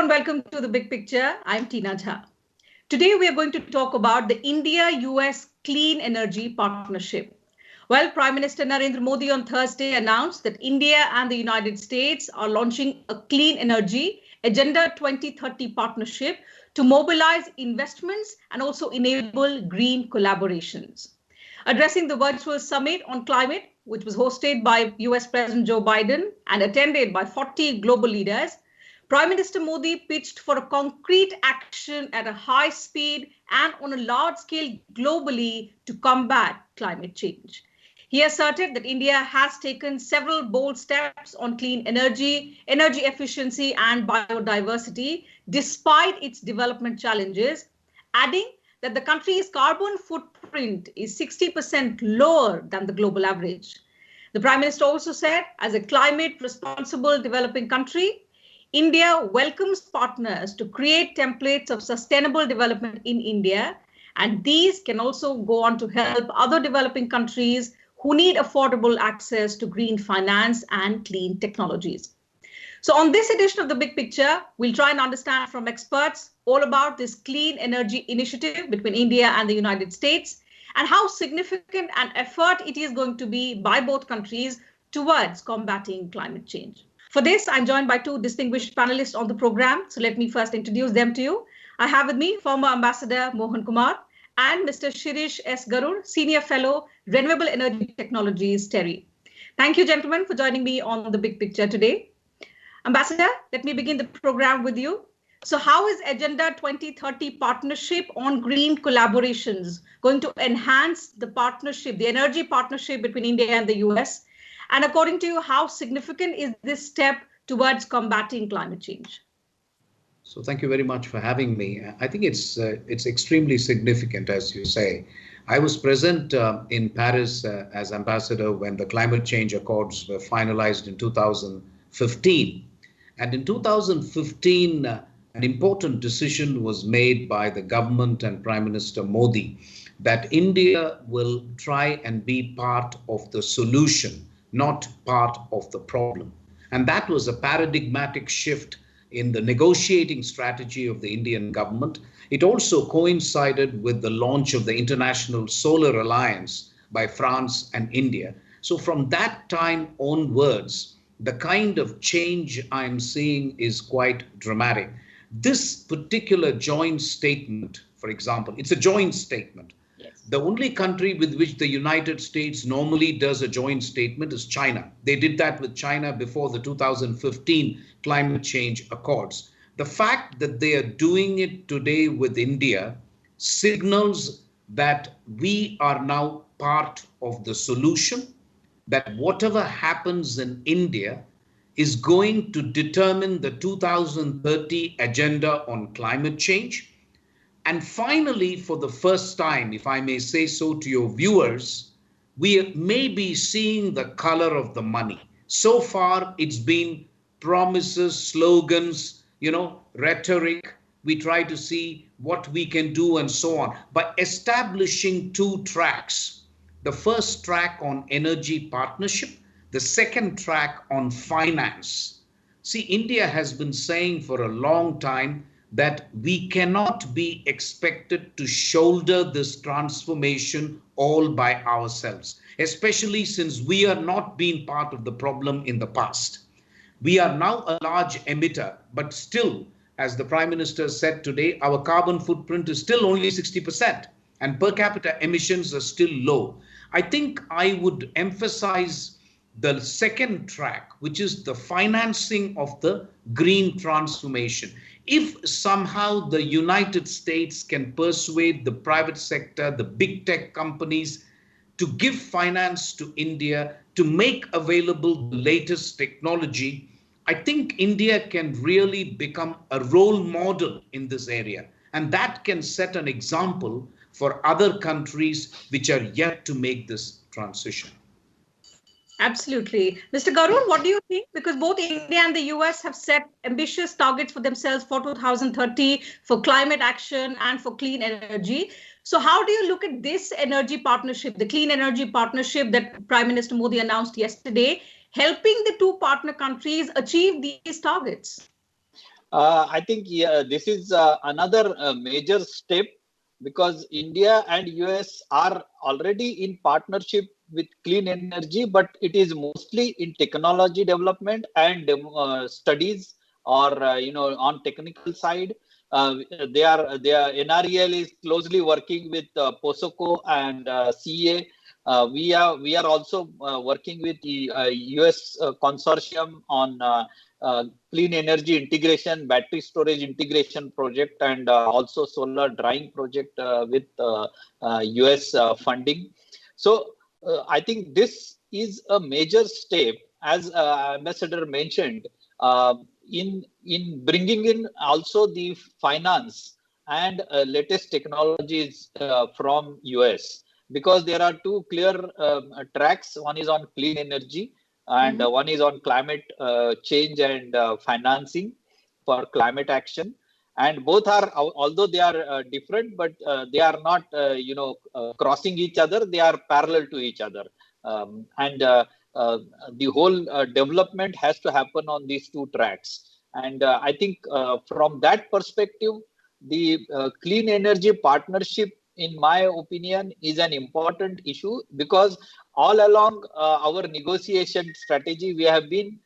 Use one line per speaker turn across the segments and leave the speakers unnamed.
welcome to The Big Picture. I'm Tina Jha. Today we are going to talk about the India-US Clean Energy Partnership. Well, Prime Minister Narendra Modi on Thursday announced that India and the United States are launching a Clean Energy Agenda 2030 partnership to mobilize investments and also enable green collaborations. Addressing the virtual summit on climate, which was hosted by US President Joe Biden and attended by 40 global leaders, Prime Minister Modi pitched for a concrete action at a high speed and on a large scale globally to combat climate change. He asserted that India has taken several bold steps on clean energy, energy efficiency and biodiversity despite its development challenges, adding that the country's carbon footprint is 60% lower than the global average. The Prime Minister also said, as a climate responsible developing country, India welcomes partners to create templates of sustainable development in India, and these can also go on to help other developing countries who need affordable access to green finance and clean technologies. So on this edition of The Big Picture, we'll try and understand from experts all about this clean energy initiative between India and the United States and how significant an effort it is going to be by both countries towards combating climate change. For this, I'm joined by two distinguished panelists on the program. So let me first introduce them to you. I have with me former Ambassador Mohan Kumar and Mr. Shirish S. Garud, Senior Fellow, Renewable Energy Technologies, TERI. Thank you, gentlemen, for joining me on The Big Picture today. Ambassador, let me begin the program with you. So how is Agenda 2030 partnership on green collaborations going to enhance the partnership, the energy partnership between India and the US? And according to you, how significant is this step towards combating climate change?
So thank you very much for having me. I think it's extremely significant, as you say. I was present in Paris as ambassador when the climate change accords were finalized in 2015. And in 2015, an important decision was made by the government and Prime Minister Modi that India will try and be part of the solution, not part of the problem. And that was a paradigmatic shift in the negotiating strategy of the Indian government. It also coincided with the launch of the International Solar Alliance by France and India. So from that time onwards, the kind of change I'm seeing is quite dramatic. This particular joint statement, for example, it's a joint statement. The only country with which the United States normally does a joint statement is China. They did that with China before the 2015 climate change accords. The fact that they are doing it today with India signals that we are now part of the solution, that whatever happens in India is going to determine the 2030 agenda on climate change. And finally, for the first time, if I may say so to your viewers, we may be seeing the color of the money. So far, it's been promises, slogans, rhetoric. We try to see what we can do and so on. By establishing two tracks, the first track on energy partnership, the second track on finance. See, India has been saying for a long time that we cannot be expected to shoulder this transformation all by ourselves, especially since we are not being part of the problem in the past. We are now a large emitter, but still, as the Prime Minister said today, our carbon footprint is still only 60% and per capita emissions are still low. I think I would emphasize the second track, which is the financing of the green transformation. If somehow the United States can persuade the private sector, the big tech companies, to give finance to India, to make available the latest technology, I think India can really become a role model in this area. And that can set an example for other countries which are yet to make this transition.
Absolutely. Mr. Garud, what do you think? Because both India and the US have set ambitious targets for themselves for 2030 for climate action and for clean energy. So how do you look at this energy partnership, the clean energy partnership that Prime Minister Modi announced yesterday, helping the two partner countries achieve these targets?
I think this is another major step because India and US are already in partnership with clean energy, but it is mostly in technology development and studies or on technical side. They are NREL is closely working with POSOCO and CA. We are also working with the US consortium on clean energy integration, battery storage integration project, and also solar drying project with US funding. So I think this is a major step, as Ambassador mentioned, in bringing in also the finance and latest technologies from US, because there are two clear tracks. One is on clean energy and one is on climate change and financing for climate action, and both are, although they are different, but they are not crossing each other. They are parallel to each other, and the whole development has to happen on these two tracks. And I think from that perspective, the clean energy partnership, in my opinion, is an important issue, because all along our negotiation strategy, we have been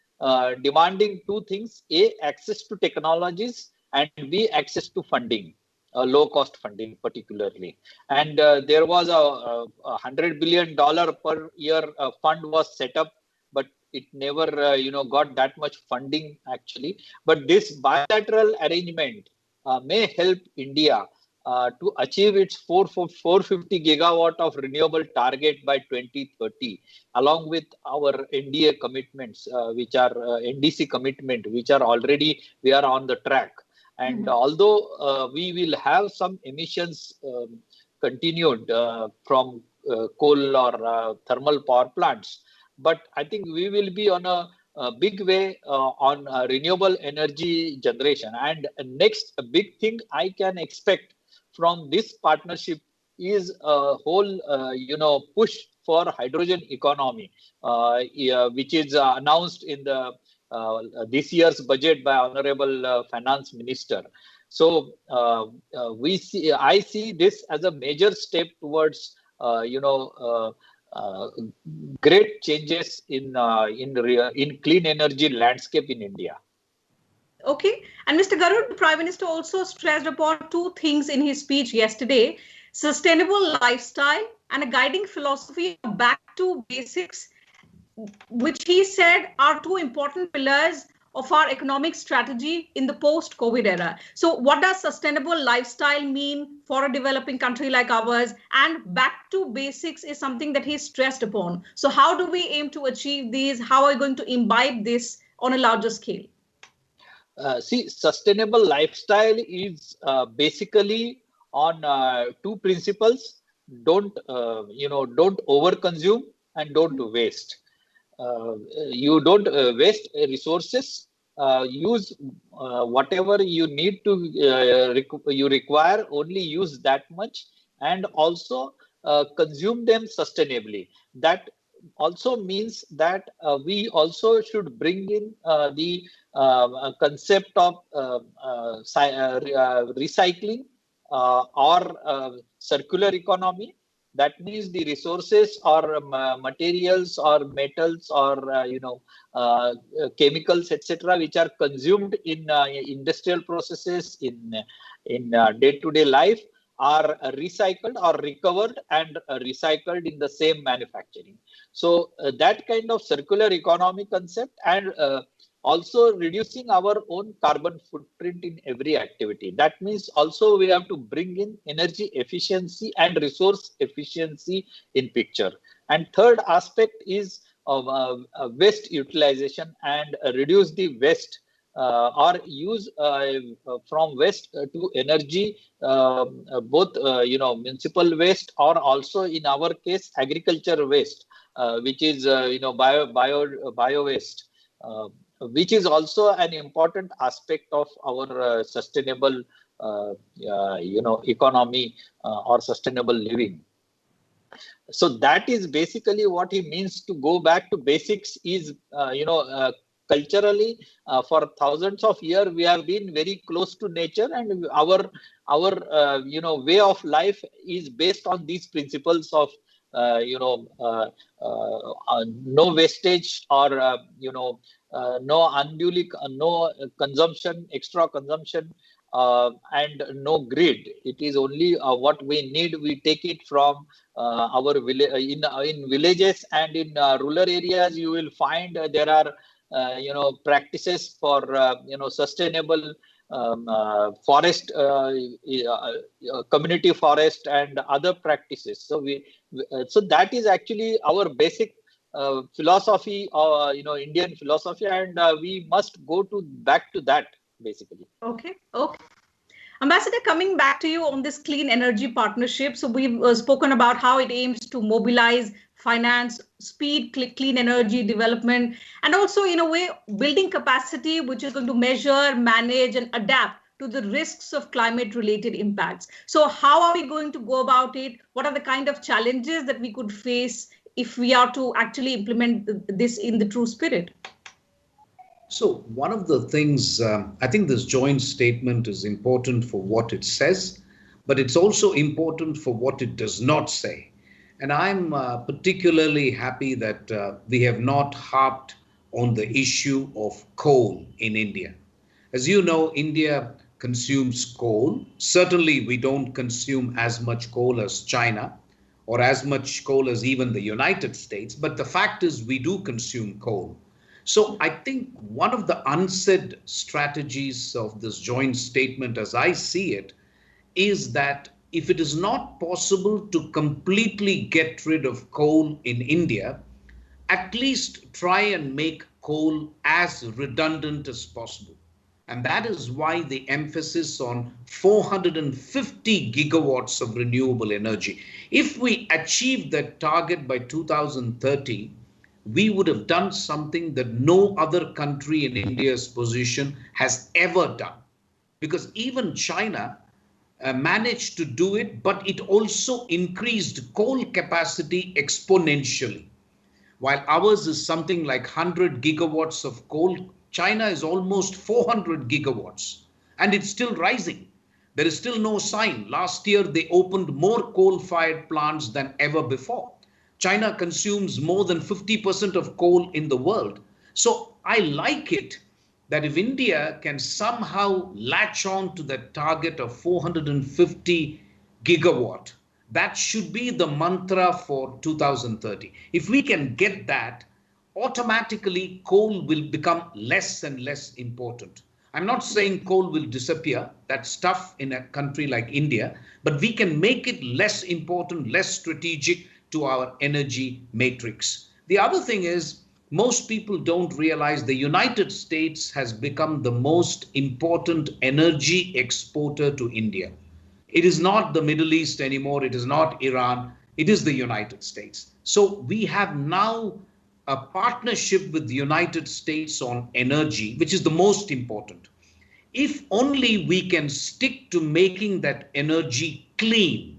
demanding two things: A, access to technologies, and B, access to funding, low cost funding particularly. And there was a $100 billion per year fund was set up, but it never got that much funding actually. But this bilateral arrangement may help India to achieve its 450 gigawatt of renewable target by 2030, along with our NDA commitments, which are NDC commitment, which are already, we are on the track. And although we will have some emissions continued from coal or thermal power plants, but I think we will be on a big way on renewable energy generation. And next big thing I can expect from this partnership is a whole push for hydrogen economy, which is announced in the this year's budget by Honorable Finance Minister. So I see this as a major step towards great changes in clean energy landscape in India.
Okay. And Mr. Garud, the Prime Minister also stressed upon two things in his speech yesterday: sustainable lifestyle and a guiding philosophy of back to basics, which he said are two important pillars of our economic strategy in the post-COVID era. So what does sustainable lifestyle mean for a developing country like ours? And back to basics is something that he stressed upon. So how do we aim to achieve these? How are we going to imbibe this on a larger scale?
See, sustainable lifestyle is basically on two principles: don't overconsume and don't waste. You don't waste resources. Use whatever you need to you require. Only use that much, and also consume them sustainably. That also means that we also should bring in the concept of recycling or circular economy. That means the resources or materials or metals or chemicals, etc., which are consumed in industrial processes in day-to-day life, are recycled or recovered and recycled in the same manufacturing. So that kind of circular economy concept, and also reducing our own carbon footprint in every activity. That means also we have to bring in energy efficiency and resource efficiency in picture. And third aspect is waste utilization and reduce the waste or use from waste to energy, both municipal waste or also in our case agriculture waste, which is bio waste. Which is also an important aspect of our sustainable, economy or sustainable living. So that is basically what he means to go back to basics, is, culturally, for thousands of years, we have been very close to nature, and our way of life is based on these principles of no wastage, or no unduly no consumption, extra consumption, and no greed. It is only what we need. We take it from our village. In villages and in rural areas, you will find there are practices for sustainable forest, community forest, and other practices. So that is actually our basic philosophy, Indian philosophy, and we must go back to that basically.
Okay. Ambassador, coming back to you on this clean energy partnership. So we've spoken about how it aims to mobilize, finance, speed, clean energy development, and also in a way building capacity, which is going to measure, manage, and adapt to the risks of climate related impacts. So how are we going to go about it? What are the kind of challenges that we could face if we are to actually implement this in the true spirit?
So one of the things, I think this joint statement is important for what it says, but it's also important for what it does not say. And I'm particularly happy that we have not harped on the issue of coal in India. As you know, India consumes coal. Certainly, we don't consume as much coal as China or as much coal as even the United States. But the fact is, we do consume coal. So I think one of the unsaid strategies of this joint statement, as I see it, is that if it is not possible to completely get rid of coal in India, at least try and make coal as redundant as possible. And that is why the emphasis on 450 gigawatts of renewable energy. If we achieve that target by 2030, we would have done something that no other country in India's position has ever done. Because even China managed to do it, but it also increased coal capacity exponentially. While ours is something like 100 gigawatts of coal, China is almost 400 gigawatts, and it's still rising. There is still no sign. Last year, they opened more coal-fired plants than ever before. China consumes more than 50% of coal in the world. So I like it that if India can somehow latch on to that target of 450 gigawatt, that should be the mantra for 2030. If we can get that, automatically coal will become less and less important. I'm not saying coal will disappear. That's tough in a country like India, but we can make it less important, less strategic to our energy matrix. The other thing is, most people don't realize the United States has become the most important energy exporter to India. It is not the Middle East anymore. It is not Iran. It is the United States. So we have now a partnership with the United States on energy, which is the most important. If only we can stick to making that energy clean,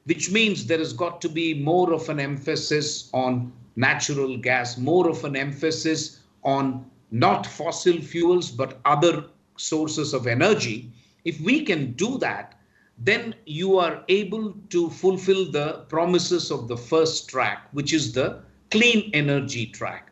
which means there has got to be more of an emphasis on natural gas, more of an emphasis on not fossil fuels, but other sources of energy. If we can do that, then you are able to fulfill the promises of the first track, which is the clean energy track.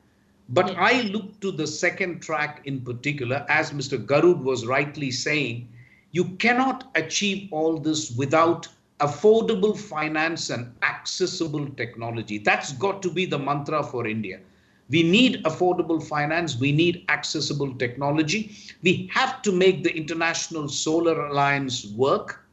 But I look to the second track in particular, as Mr. Garud was rightly saying, you cannot achieve all this without affordable finance and accessible technology. That's got to be the mantra for India. We need affordable finance. We need accessible technology. We have to make the International Solar Alliance work.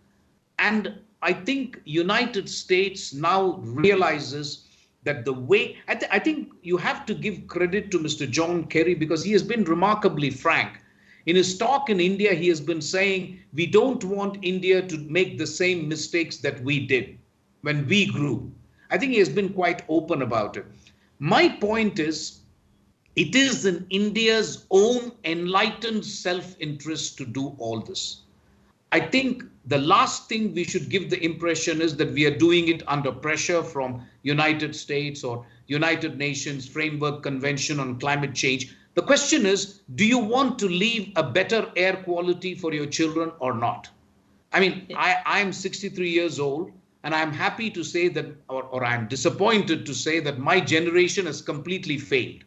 And I think United States now realizes that the way, I think you have to give credit to Mr. John Kerry, because he has been remarkably frank. In his talk in India, he has been saying, we don't want India to make the same mistakes that we did when we grew. I think he has been quite open about it. My point is, it is in India's own enlightened self-interest to do all this. I think the last thing we should give the impression is that we are doing it under pressure from United States or United Nations Framework Convention on Climate Change. The The question is, do you want to leave a better air quality for your children or not? I mean, I'm 63 years old, and I'm happy to say that, or I'm disappointed to say that my generation has completely failed.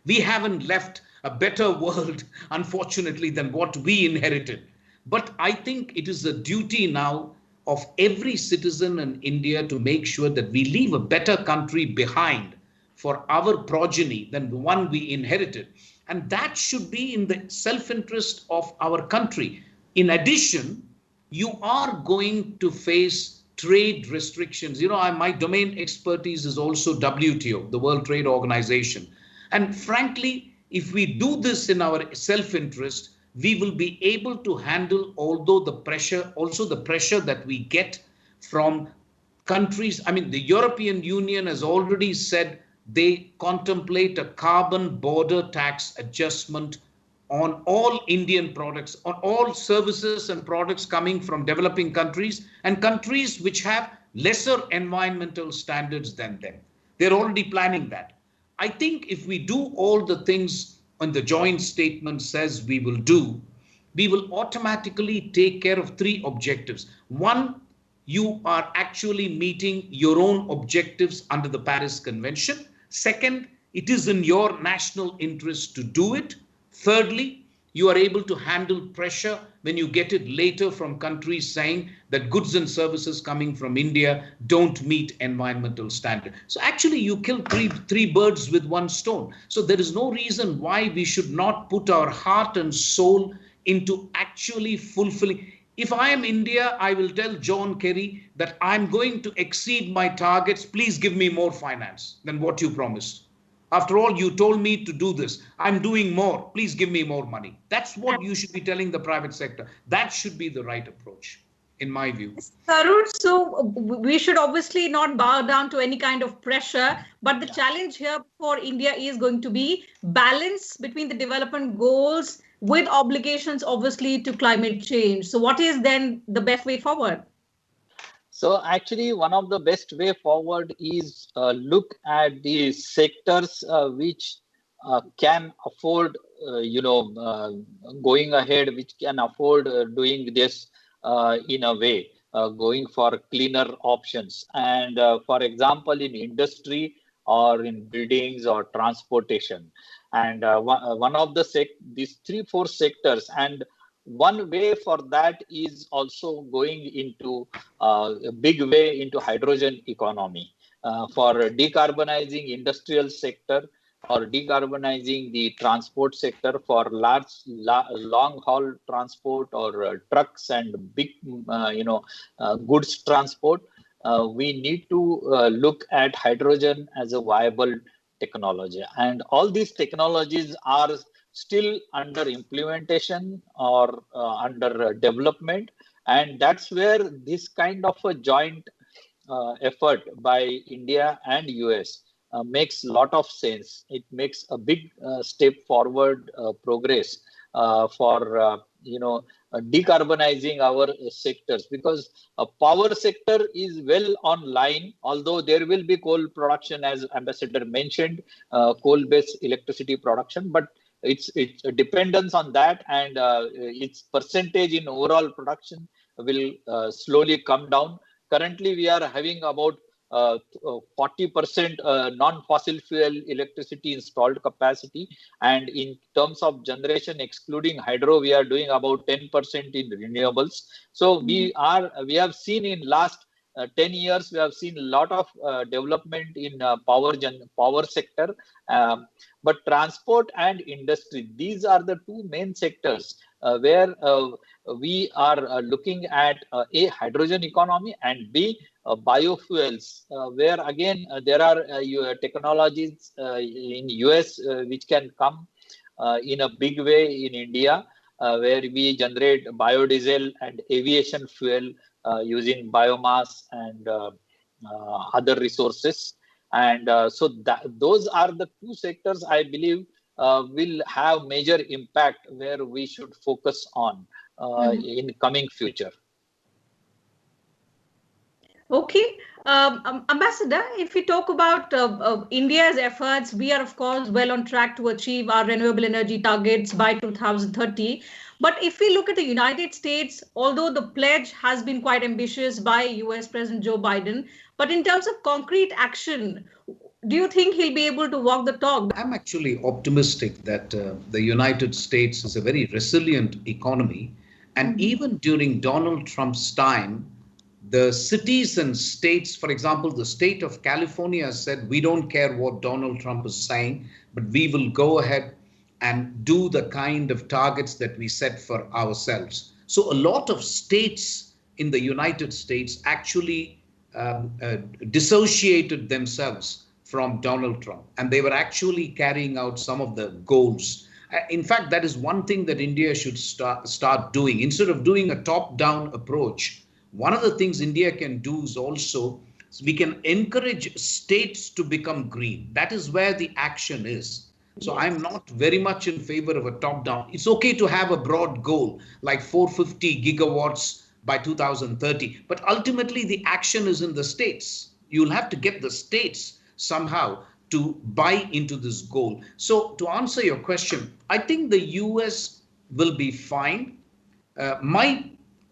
We haven't left a better world, unfortunately, than what we inherited. But I think it is a duty now of every citizen in India to make sure that we leave a better country behind for our progeny than the one we inherited. And that should be in the self-interest of our country. In addition, you are going to face trade restrictions. My domain expertise is also WTO, the World Trade Organization. And frankly, if we do this in our self-interest, we will be able to handle also the pressure that we get from countries. I mean, the European Union has already said they contemplate a carbon border tax adjustment on all Indian products, on all services and products coming from developing countries and countries which have lesser environmental standards than them. They're already planning that. I think if we do all the things on the joint statement says we will do, we will automatically take care of three objectives. One, you are actually meeting your own objectives under the Paris Convention. Second, it is in your national interest to do it. Thirdly, you are able to handle pressure when you get it later from countries saying that goods and services coming from India don't meet environmental standards. So actually you kill three birds with one stone. So there is no reason why we should not put our heart and soul into actually fulfilling. If I am India, I will tell John Kerry that I'm going to exceed my targets. Please give me more finance than what you promised. After all, you told me to do this. I'm doing more. Please give me more money. That's what you should be telling the private sector. That should be the right approach, in my view.
Tarun, so we should obviously not bow down to any kind of pressure, but the challenge here for India is going to be balance between the development goals with obligations, obviously, to climate change. So what is then the best way forward?
So actually, one of the best way forward is look at the sectors which can afford, going ahead, which can afford doing this in a way, going for cleaner options. And for example, in industry or in buildings or transportation. And one of these 3-4 sectors, and one way for that is also going into a big way into hydrogen economy for decarbonizing industrial sector or decarbonizing the transport sector for long haul transport or trucks and big goods transport. We need to look at hydrogen as a viable technology, and all these technologies are still under implementation or under development, and that's where this kind of a joint effort by India and US makes a lot of sense. It makes a big step forward progress for decarbonizing our sectors, because power sector is well online, although there will be coal production, as Ambassador mentioned, coal-based electricity production, but its dependence on that and its percentage in overall production will slowly come down. Currently, we are having about 40% non-fossil fuel electricity installed capacity, and in terms of generation, excluding hydro, we are doing about 10% in renewables. So we have seen in last 10 years, we have seen a lot of development in power sector, but transport and industry, these are the two main sectors where we are looking at A, hydrogen economy, and B, biofuels, where again there are technologies in US which can come in a big way in India, where we generate biodiesel and aviation fuel using biomass and other resources. And so those are the two sectors I believe will have major impact, where we should focus on in coming future.
Okay. Ambassador, if we talk about India's efforts, we are, of course, well on track to achieve our renewable energy targets by 2030. But if we look at the United States, although the pledge has been quite ambitious by US President Joe Biden, but in terms of concrete action, do you think he'll be able to walk the talk?
I'm actually optimistic that the United States is a very resilient economy. And even during Donald Trump's time, the cities and states, for example, the state of California said, we don't care what Donald Trump is saying, but we will go ahead and do the kind of targets that we set for ourselves. So a lot of states in the United States actually dissociated themselves from Donald Trump, and they were actually carrying out some of the goals. In fact, that is one thing that India should start doing. Instead of doing a top-down approach, one of the things India can do is also we can encourage states to become green. That is where the action is. So I'm not very much in favor of a top-down. It's okay to have a broad goal like 450 gigawatts by 2030, but ultimately the action is in the states. You'll have to get the states somehow to buy into this goal. So to answer your question, I think the US will be fine.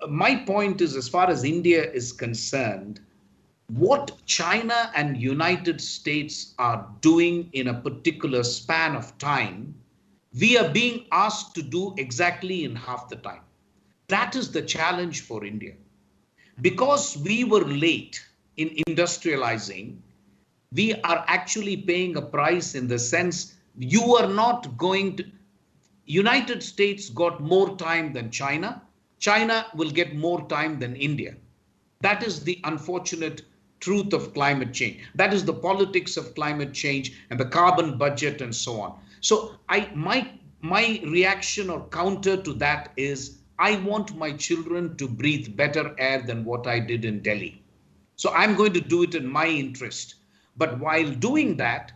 My point is, as far as India is concerned, what China and United States are doing in a particular span of time, we are being asked to do exactly in half the time. That is the challenge for India. Because we were late in industrializing, we are actually paying a price in the sense you are not going to. United States got more time than China. China will get more time than India. That is the unfortunate truth of climate change. That is the politics of climate change and the carbon budget and so on. So my reaction or counter to that is I want my children to breathe better air than what I did in Delhi. So I'm going to do it in my interest. But while doing that,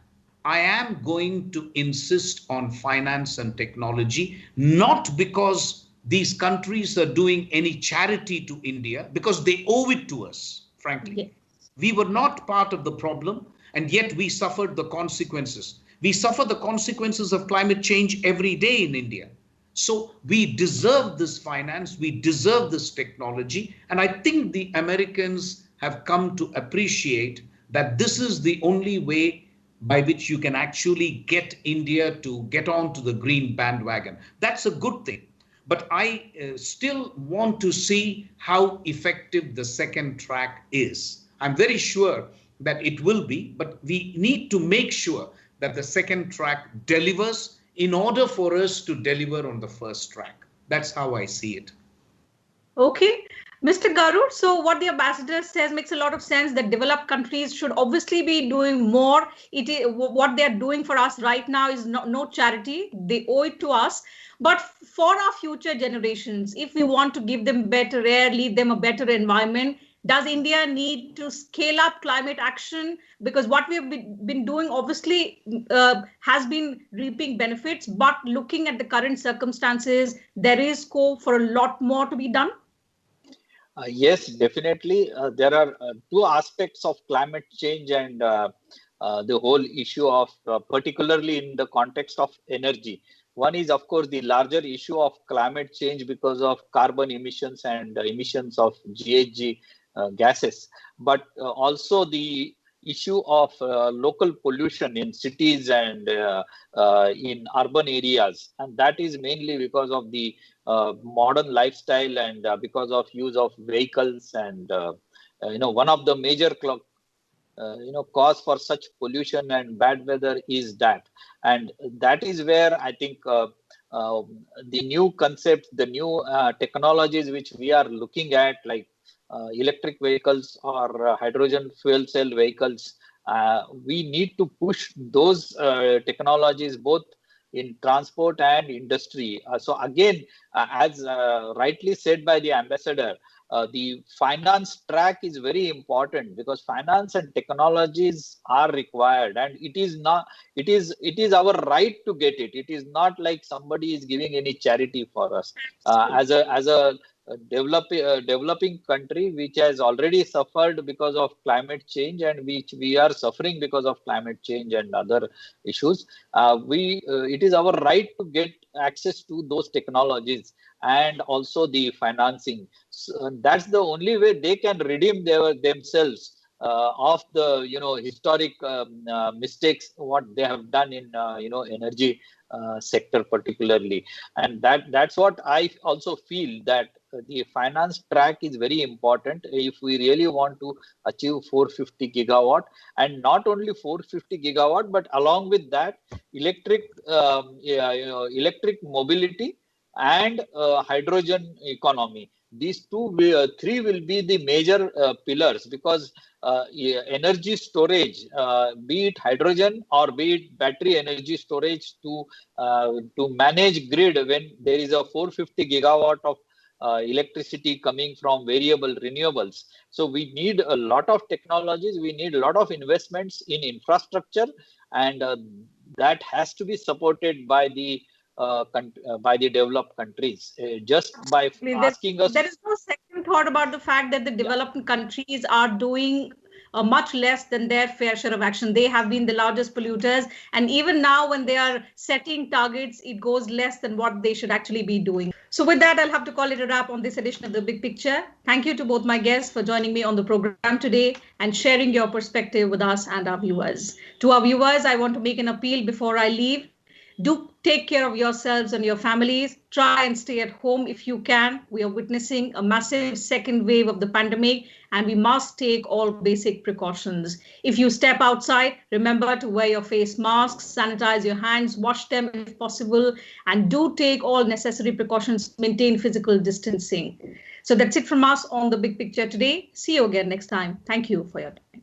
I am going to insist on finance and technology, not because these countries are doing any charity to India, because they owe it to us, frankly. Yes. We were not part of the problem, and yet we suffered the consequences. We suffer the consequences of climate change every day in India. So we deserve this finance, we deserve this technology, and I think the Americans have come to appreciate that this is the only way by which you can actually get India to get onto the green bandwagon. That's a good thing. But I still want to see how effective the second track is. I'm very sure that it will be, but we need to make sure that the second track delivers in order for us to deliver on the first track. That's how I see it.
Okay. Mr. Garud, so what the ambassador says makes a lot of sense that developed countries should obviously be doing more. What they're doing for us right now is no charity. They owe it to us. But for our future generations, if we want to give them better air, leave them a better environment, does India need to scale up climate action? Because what we've been doing obviously has been reaping benefits, but looking at the current circumstances, there is scope for a lot more to be done.
Yes, definitely. There are two aspects of climate change and the whole issue of particularly in the context of energy. One is, of course, the larger issue of climate change because of carbon emissions and emissions of GHG gases, but also the issue of local pollution in cities and in urban areas. And that is mainly because of the modern lifestyle and because of use of vehicles and one of the major cause for such pollution and bad weather is that. And that is where I think the new concepts, the new technologies which we are looking at, like electric vehicles or hydrogen fuel cell vehicles, we need to push those technologies both in transport and industry. So again, as rightly said by the ambassador, the finance track is very important because finance and technologies are required, and it is our right to get it. It is not like somebody is giving any charity for us. As a developing country which has already suffered because of climate change and which we are suffering because of climate change and other issues. It is our right to get access to those technologies and also the financing. So that's the only way they can redeem themselves of the historic mistakes what they have done in energy sector particularly. And that's what I also feel, that the finance track is very important if we really want to achieve 450 gigawatt, and not only 450 gigawatt, but along with that electric mobility and hydrogen economy. These three will be the major pillars, because energy storage, be it hydrogen or be it battery energy storage, to manage grid when there is a 450 gigawatt of electricity coming from variable renewables. So we need a lot of technologies, we need a lot of investments in infrastructure, and that has to be supported by the developed countries. Just by asking us,
there is no second thought about the fact that the developing countries are doing much less than their fair share of action. They have been the largest polluters, and even now when they are setting targets, it goes less than what they should actually be doing. So with that, I'll have to call it a wrap on this edition of The Big Picture. Thank you to both my guests for joining me on the program today and sharing your perspective with us and our viewers. To our viewers, I want to make an appeal before I leave. Do take care of yourselves and your families. Try and stay at home if you can. We are witnessing a massive second wave of the pandemic, and we must take all basic precautions. If you step outside, remember to wear your face masks, sanitize your hands, wash them if possible, and do take all necessary precautions to maintain physical distancing. So that's it from us on The Big Picture today. See you again next time. Thank you for your time.